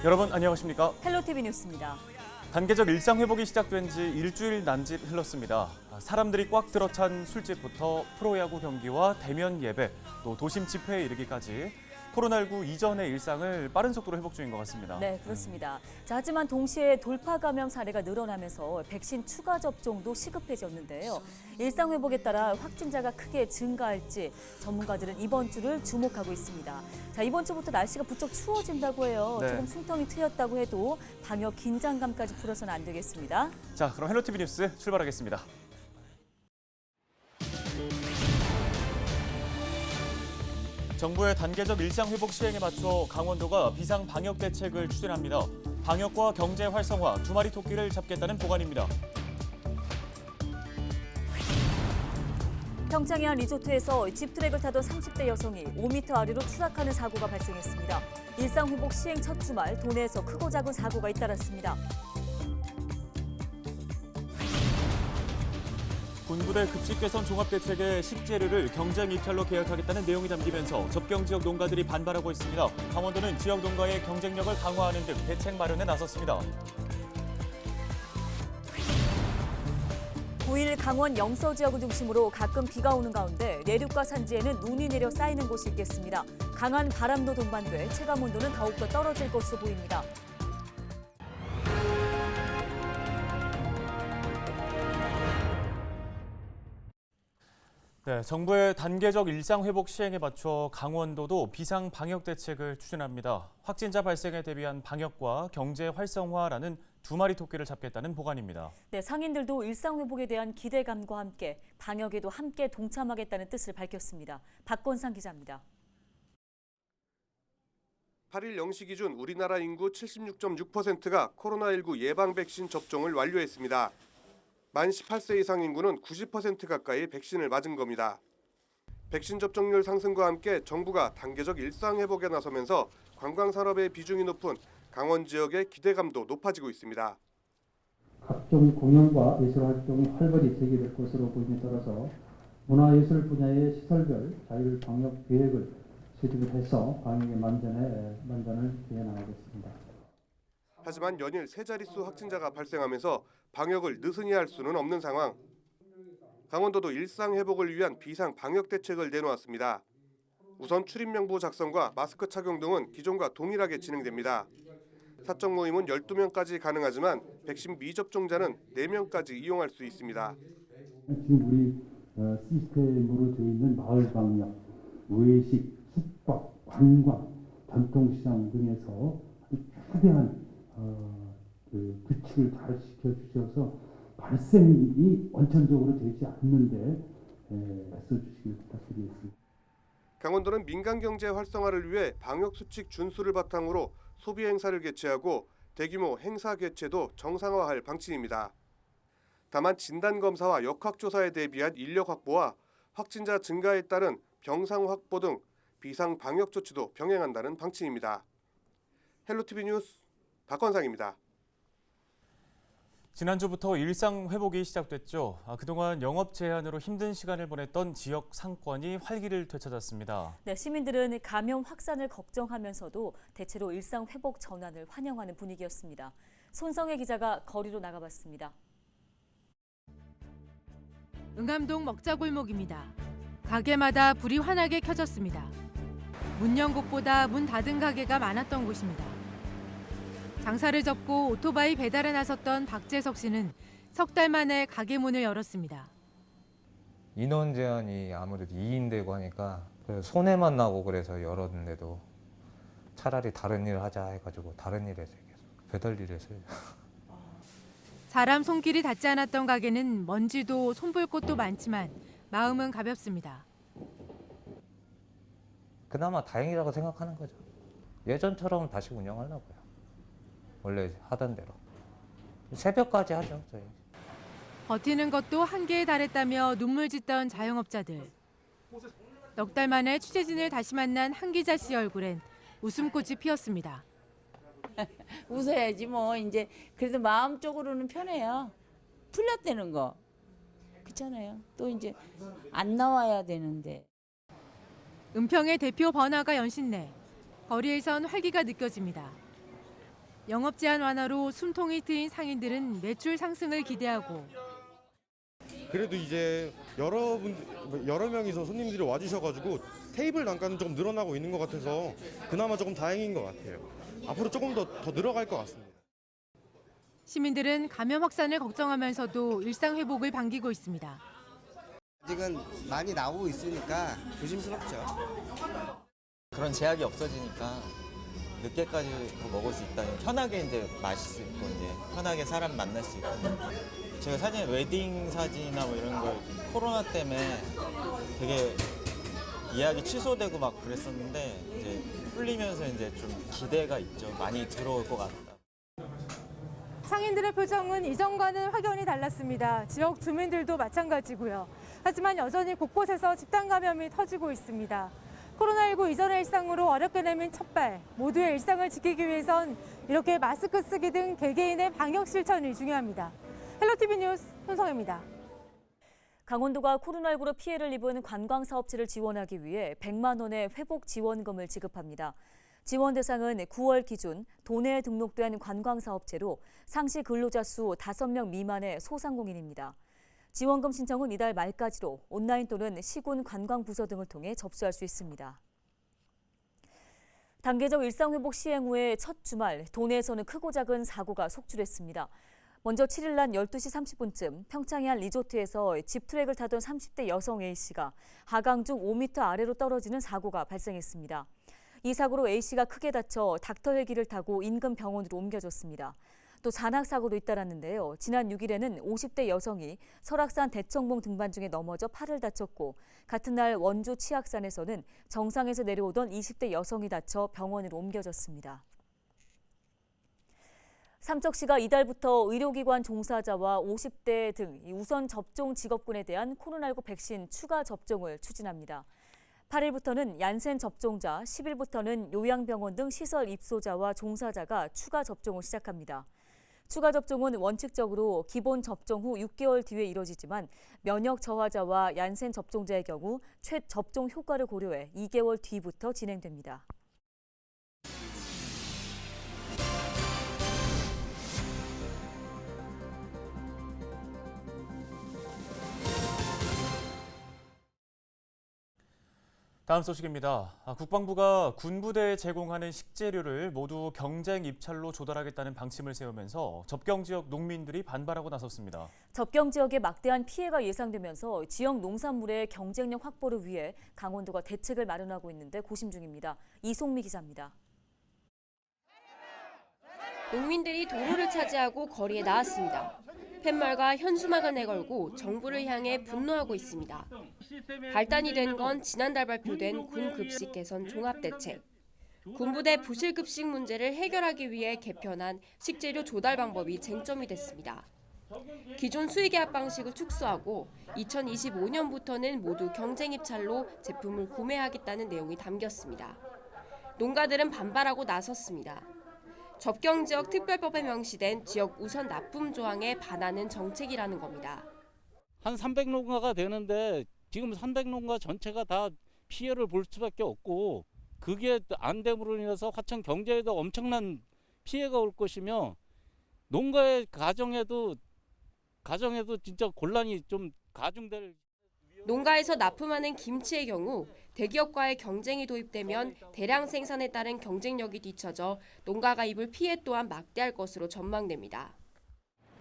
여러분 안녕하십니까? 헬로티비 뉴스입니다. 단계적 일상 회복이 시작된 지 일주일 남짓 흘렀습니다. 사람들이 꽉 들어찬 술집부터 프로야구 경기와 대면 예배, 또 도심 집회에 이르기까지 코로나19 이전의 일상을 빠른 속도로 회복 중인 것 같습니다. 네, 그렇습니다. 자, 하지만 동시에 돌파 감염 사례가 늘어나면서 백신 추가 접종도 시급해졌는데요. 일상 회복에 따라 확진자가 크게 증가할지 전문가들은 이번 주를 주목하고 있습니다. 자, 이번 주부터 날씨가 부쩍 추워진다고 해요. 네. 조금 숨통이 트였다고 해도 방역 긴장감까지 풀어서는 안 되겠습니다. 자, 그럼 헬로티비 뉴스 출발하겠습니다. 정부의 단계적 일상 회복 시행에 맞춰 강원도가 비상 방역 대책을 추진합니다. 방역과 경제 활성화, 두 마리 토끼를 잡겠다는 보관입니다. 평창의 한 리조트에서 집트랙을 타던 30대 여성이 5m 아래로 추락하는 사고가 발생했습니다. 일상 회복 시행 첫 주말 도내에서 크고 작은 사고가 잇따랐습니다. 군부대 급식 개선 종합대책의 식재료를 경쟁 입찰로 계약하겠다는 내용이 담기면서 접경 지역 농가들이 반발하고 있습니다. 강원도는 지역 농가의 경쟁력을 강화하는 등 대책 마련에 나섰습니다. 9일 강원 영서 지역을 중심으로 가끔 비가 오는 가운데 내륙과 산지에는 눈이 내려 쌓이는 곳이 있겠습니다. 강한 바람도 동반돼 체감 온도는 더욱더 떨어질 것으로 보입니다. 네, 정부의 단계적 일상 회복 시행에 맞춰 강원도도 비상 방역 대책을 추진합니다. 확진자 발생에 대비한 방역과 경제 활성화라는 두 마리 토끼를 잡겠다는 보관입니다. 네, 상인들도 일상 회복에 대한 기대감과 함께 방역에도 함께 동참하겠다는 뜻을 밝혔습니다. 박건상 기자입니다. 8일 0시 기준 우리나라 인구 76.6%가 코로나19 예방 백신 접종을 완료했습니다. 만 18세 이상 인구는 90% 가까이 백신을 맞은 겁니다. 백신 접종률 상승과 함께 정부가 단계적 일상 회복에 나서면서 관광 산업의 비중이 높은 강원 지역의 기대감도 높아지고 있습니다. 각종 공연과 예술 활동이 활발히 재개될 것으로 보임에 따라서 문화예술 분야의 시설별 자율 방역 계획을 수립을 해서 방역의 만전을 기해 나가겠습니다. 하지만 연일 세 자릿수 확진자가 발생하면서 방역을 느슨히 할 수는 없는 상황. 강원도도 일상 회복을 위한 비상 방역 대책을 내놓았습니다. 우선 출입명부 작성과 마스크 착용 등은 기존과 동일하게 진행됩니다. 사적 모임은 12명까지 가능하지만 백신 미접종자는 4명까지 이용할 수 있습니다. 지금 우리 시스템으로 되어 있는 마을 방역, 외식, 숙박, 관광, 전통시장 등에서 최대한 규칙을 잘 지켜주셔서 발생이 원천적으로 되지 않는데 애써주시길 부탁드리겠습니다. 강원도는 민간경제 활성화를 위해 방역수칙 준수를 바탕으로 소비 행사를 개최하고 대규모 행사 개최도 정상화할 방침입니다. 다만 진단검사와 역학조사에 대비한 인력 확보와 확진자 증가에 따른 병상 확보 등 비상 방역 조치도 병행한다는 방침입니다. 헬로티비 뉴스 박건상입니다. 지난주부터 일상 회복이 시작됐죠. 그동안 영업 제한으로 힘든 시간을 보냈던 지역 상권이 활기를 되찾았습니다. 네, 시민들은 감염 확산을 걱정하면서도 대체로 일상 회복 전환을 환영하는 분위기였습니다. 손성혜 기자가 거리로 나가봤습니다. 응암동 먹자골목입니다. 가게마다 불이 환하게 켜졌습니다. 문 연 곳보다 문 닫은 가게가 많았던 곳입니다. 장사를 접고 오토바이 배달에 나섰던 박재석 씨는 석 달 만에 가게 문을 열었습니다. 인원 제한이 아무래도 2인 되고 하니까 손해만 나고 그래서 열었는데도 차라리 다른 일 하자 해가지고 다른 일 해서 계속 배달 일 해서요. 사람 손길이 닿지 않았던 가게는 먼지도 손볼 곳도 많지만 마음은 가볍습니다. 그나마 다행이라고 생각하는 거죠. 예전처럼 다시 운영하려고요. 원래 하던 대로. 새벽까지 하죠, 저희. 버티는 것도 한계에 달했다며 눈물 짓던 자영업자들. 넉 달 만에 취재진을 다시 만난 한 기자 씨 얼굴엔 웃음꽃이 피었습니다. 웃어야지 뭐. 이제 그래도 마음적으로는 편해요. 풀렸다는 거. 그렇잖아요. 또 이제 안 나와야 되는데. 은평의 대표 번화가 연신내. 거리에선 활기가 느껴집니다. 영업 제한 완화로 숨통이 트인 상인들은 매출 상승을 기대하고 그래도 이제 여러 명이서 손님들이 와주셔가지고 테이블 단가는 조금 늘어나고 있는 것 같아서 그나마 조금 다행인 것 같아요. 앞으로 조금 더 늘어갈 것 같습니다. 시민들은 감염 확산을 걱정하면서도 일상 회복을 반기고 있습니다. 아직은 많이 나오고 있으니까 조심스럽죠. 그런 제약이 없어지니까 늦게까지 더 먹을 수 있다니 편하게 이제 마실 수 있고 이제 편하게 사람 만날 수 있고 제가 사진 웨딩 사진이나 뭐 이런 걸 코로나 때문에 되게 예약이 취소되고 막 그랬었는데 이제 풀리면서 이제 좀 기대가 있죠. 많이 들어올 것 같다. 상인들의 표정은 이전과는 확연히 달랐습니다. 지역 주민들도 마찬가지고요. 하지만 여전히 곳곳에서 집단 감염이 터지고 있습니다. 코로나19 이전의 일상으로 어렵게 내민 첫발, 모두의 일상을 지키기 위해선 이렇게 마스크 쓰기 등 개개인의 방역 실천이 중요합니다. 헬로티비 뉴스 손성혜입니다. 강원도가 코로나19로 피해를 입은 관광사업체를 지원하기 위해 100만 원의 회복 지원금을 지급합니다. 지원 대상은 9월 기준 도내에 등록된 관광사업체로 상시 근로자 수 5명 미만의 소상공인입니다. 지원금 신청은 이달 말까지로 온라인 또는 시군 관광부서 등을 통해 접수할 수 있습니다. 단계적 일상회복 시행 후의 첫 주말, 도내에서는 크고 작은 사고가 속출했습니다. 먼저 7일 낮 12시 30분쯤 평창의 한 리조트에서 집트랙을 타던 30대 여성 A씨가 하강 중 5m 아래로 떨어지는 사고가 발생했습니다. 이 사고로 A씨가 크게 다쳐 닥터 헬기를 타고 인근 병원으로 옮겨졌습니다. 또 잔악사고도 잇따랐는데요. 지난 6일에는 50대 여성이 설악산 대청봉 등반 중에 넘어져 팔을 다쳤고 같은 날 원주 치악산에서는 정상에서 내려오던 20대 여성이 다쳐 병원으로 옮겨졌습니다. 삼척시가 이달부터 의료기관 종사자와 50대 등 우선 접종 직업군에 대한 코로나19 백신 추가 접종을 추진합니다. 8일부터는 얀센 접종자, 10일부터는 요양병원 등 시설 입소자와 종사자가 추가 접종을 시작합니다. 추가 접종은 원칙적으로 기본 접종 후 6개월 뒤에 이뤄지지만 면역 저하자와 얀센 접종자의 경우 최접종 효과를 고려해 2개월 뒤부터 진행됩니다. 다음 소식입니다. 국방부가 군부대에 제공하는 식재료를 모두 경쟁 입찰로 조달하겠다는 방침을 세우면서 접경 지역 농민들이 반발하고 나섰습니다. 접경 지역에 막대한 피해가 예상되면서 지역 농산물의 경쟁력 확보를 위해 강원도가 대책을 마련하고 있는데 고심 중입니다. 이송미 기자입니다. 농민들이 도로를 차지하고 거리에 나왔습니다. 팻말과 현수막을 내걸고 정부를 향해 분노하고 있습니다. 발단이 된 건 지난달 발표된 군 급식 개선 종합대책. 군부대 부실급식 문제를 해결하기 위해 개편한 식재료 조달 방법이 쟁점이 됐습니다. 기존 수의계약 방식을 축소하고 2025년부터는 모두 경쟁 입찰로 제품을 구매하겠다는 내용이 담겼습니다. 농가들은 반발하고 나섰습니다. 접경지역 특별법에 명시된 지역 우선 납품 조항에 반하는 정책이라는 겁니다. 한 300농가가 되는데 지금 300농가 전체가 다 피해를 볼 수밖에 없고 그게 안 됨으로 인해서 화천 경제에도 엄청난 피해가 올 것이며 농가의 가정에도 진짜 곤란이 좀 가중될. 농가에서 납품하는 김치의 경우 대기업과의 경쟁이 도입되면 대량 생산에 따른 경쟁력이 뒤처져 농가가 입을 피해 또한 막대할 것으로 전망됩니다.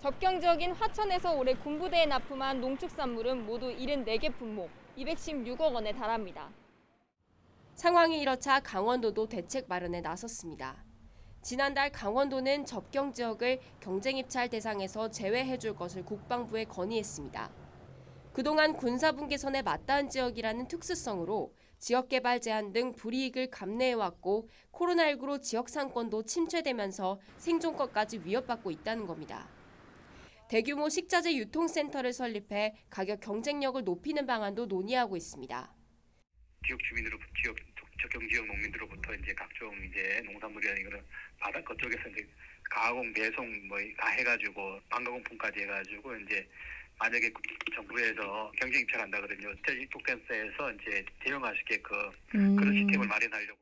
접경 지역인 화천에서 올해 군부대에 납품한 농축산물은 모두 74개 품목, 216억 원에 달합니다. 상황이 이렇자 강원도도 대책 마련에 나섰습니다. 지난달 강원도는 접경 지역을 경쟁 입찰 대상에서 제외해줄 것을 국방부에 건의했습니다. 그동안 군사분 개선에 맞닿은 지역이라는 특수성으로 지역개발 제한 등 불이익을 감내해왔고 코로나19로 지역 상권도 침체되면서 생존권까지 위협받고 있다는 겁니다. 대규모 식자재 유통센터를 설립해 가격 경쟁력을 높이는 방안도 논의하고 있습니다. 지역 주민으로부터 접경 지역 농민들로부터 이제 각종 이제 농산물이나 이거는 바닷가 쪽에서 이제 가공 배송 뭐 다 해가지고 방가공품까지 해가지고 이제 만약에 정부에서 경쟁 입찰한다 그러면 대식독센터에서 이제 대응할 수 있게끔 그런 시스템을 마련하려고.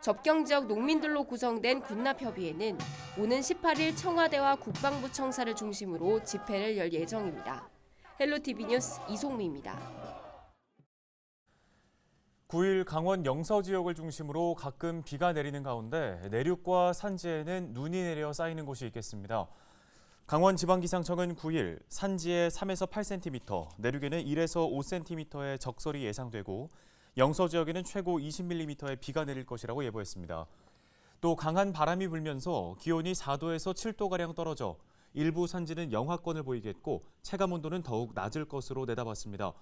접경 지역 농민들로 구성된 군납협의회는 오는 18일 청와대와 국방부 청사를 중심으로 집회를 열 예정입니다. 헬로티비 뉴스 이송미입니다. 9일 강원 영서 지역을 중심으로 가끔 비가 내리는 가운데 내륙과 산지에는 눈이 내려 쌓이는 곳이 있겠습니다. 강원지방기상청은 9일 산지에 3에서 8cm, 내륙에는 1에서 5cm의 적설이 예상되고 영서 지역에는 최고 20mm의 비가 내릴 것이라고 예보했습니다. 또 강한 바람이 불면서 기온이 4도에서 7도가량 떨어져 일부 산지는 영하권을 보이겠고 체감온도는 더욱 낮을 것으로 내다봤습니다.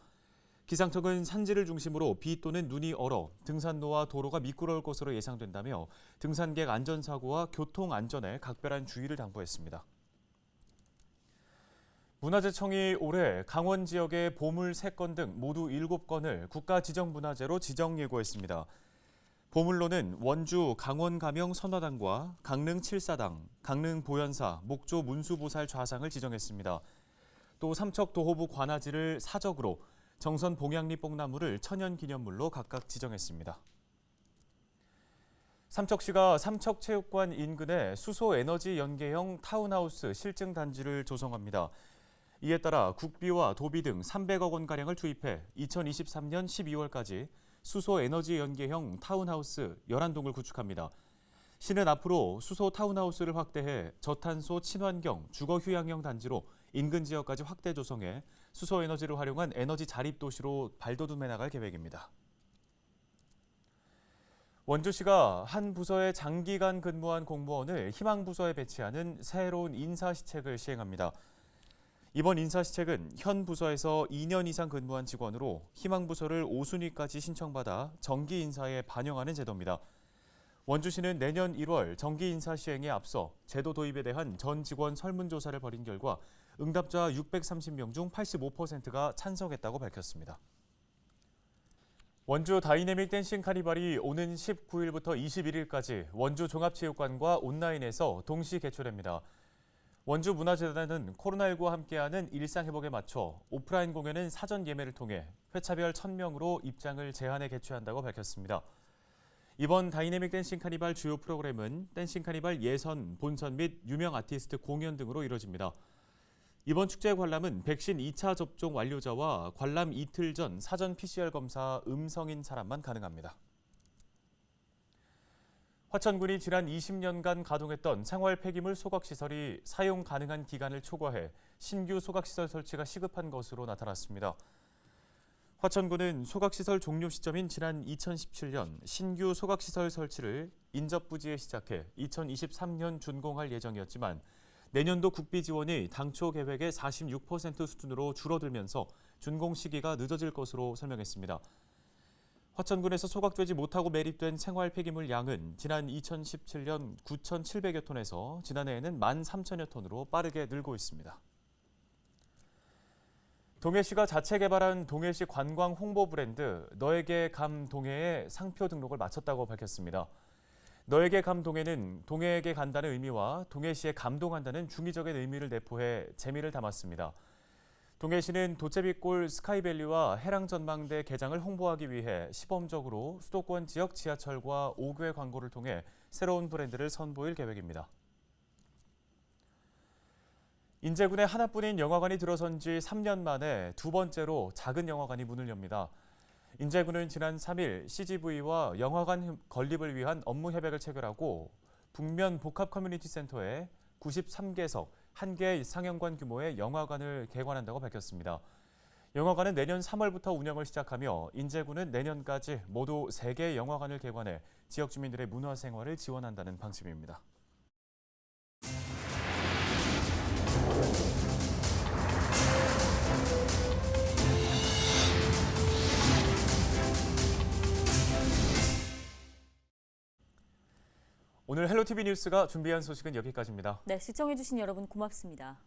기상청은 산지를 중심으로 비 또는 눈이 얼어 등산로와 도로가 미끄러울 것으로 예상된다며 등산객 안전사고와 교통 안전에 각별한 주의를 당부했습니다. 문화재청이 올해 강원 지역의 보물 3건 등 모두 7건을 국가지정문화재로 지정 예고했습니다. 보물로는 원주 강원가명 선화당과 강릉 칠사당, 강릉 보현사, 목조 문수보살 좌상을 지정했습니다. 또 삼척 도호부 관아지를 사적으로, 정선 봉양리 뽕나무를 천연기념물로 각각 지정했습니다. 삼척시가 삼척체육관 인근에 수소에너지 연계형 타운하우스 실증 단지를 조성합니다. 이에 따라 국비와 도비 등 300억 원가량을 투입해 2023년 12월까지 수소에너지 연계형 타운하우스 11동을 구축합니다. 시는 앞으로 수소 타운하우스를 확대해 저탄소 친환경 주거휴양형 단지로 인근 지역까지 확대 조성해 수소에너지를 활용한 에너지 자립도시로 발돋움해 나갈 계획입니다. 원주시가 한 부서에 장기간 근무한 공무원을 희망부서에 배치하는 새로운 인사시책을 시행합니다. 이번 인사시책은 현 부서에서 2년 이상 근무한 직원으로 희망부서를 5순위까지 신청받아 정기 인사에 반영하는 제도입니다. 원주시는 내년 1월 정기 인사 시행에 앞서 제도 도입에 대한 전 직원 설문조사를 벌인 결과 응답자 630명 중 85%가 찬성했다고 밝혔습니다. 원주 다이내믹 댄싱 카니발이 오는 19일부터 21일까지 원주 종합체육관과 온라인에서 동시 개최됩니다. 원주문화재단은 코로나19와 함께하는 일상회복에 맞춰 오프라인 공연은 사전 예매를 통해 회차별 1000명으로 입장을 제한해 개최한다고 밝혔습니다. 이번 다이내믹 댄싱 카니발 주요 프로그램은 댄싱 카니발 예선, 본선 및 유명 아티스트 공연 등으로 이뤄집니다. 이번 축제 관람은 백신 2차 접종 완료자와 관람 이틀 전 사전 PCR 검사 음성인 사람만 가능합니다. 화천군이 지난 20년간 가동했던 생활 폐기물 소각시설이 사용 가능한 기간을 초과해 신규 소각시설 설치가 시급한 것으로 나타났습니다. 화천군은 소각시설 종료 시점인 지난 2017년 신규 소각시설 설치를 인접부지에 시작해 2023년 준공할 예정이었지만 내년도 국비 지원이 당초 계획의 46% 수준으로 줄어들면서 준공 시기가 늦어질 것으로 설명했습니다. 화천군에서 소각되지 못하고 매립된 생활 폐기물 양은 지난 2017년 9,700여 톤에서 지난해에는 13,000여 톤으로 빠르게 늘고 있습니다. 동해시가 자체 개발한 동해시 관광 홍보 브랜드 너에게 감 동해의 상표 등록을 마쳤다고 밝혔습니다. 너에게 감 동해는 동해에게 간다는 의미와 동해시에 감동한다는 중의적인 의미를 내포해 재미를 담았습니다. 동해시는 도채비골 스카이밸리와 해랑전망대 개장을 홍보하기 위해 시범적으로 수도권 지역 지하철과 5개 광고를 통해 새로운 브랜드를 선보일 계획입니다. 인제군에 하나뿐인 영화관이 들어선 지 3년 만에 두 번째로 작은 영화관이 문을 엽니다. 인제군은 지난 3일 CGV와 영화관 건립을 위한 업무 협약을 체결하고 북면 복합 커뮤니티 센터에 93개석 1개 상영관 규모의 영화관을 개관한다고 밝혔습니다. 영화관은 내년 3월부터 운영을 시작하며 인제군은 내년까지 모두 3개 영화관을 개관해 지역 주민들의 문화 생활을 지원한다는 방침입니다. 오늘 헬로티비 뉴스가 준비한 소식은 여기까지입니다. 네, 시청해주신 여러분 고맙습니다.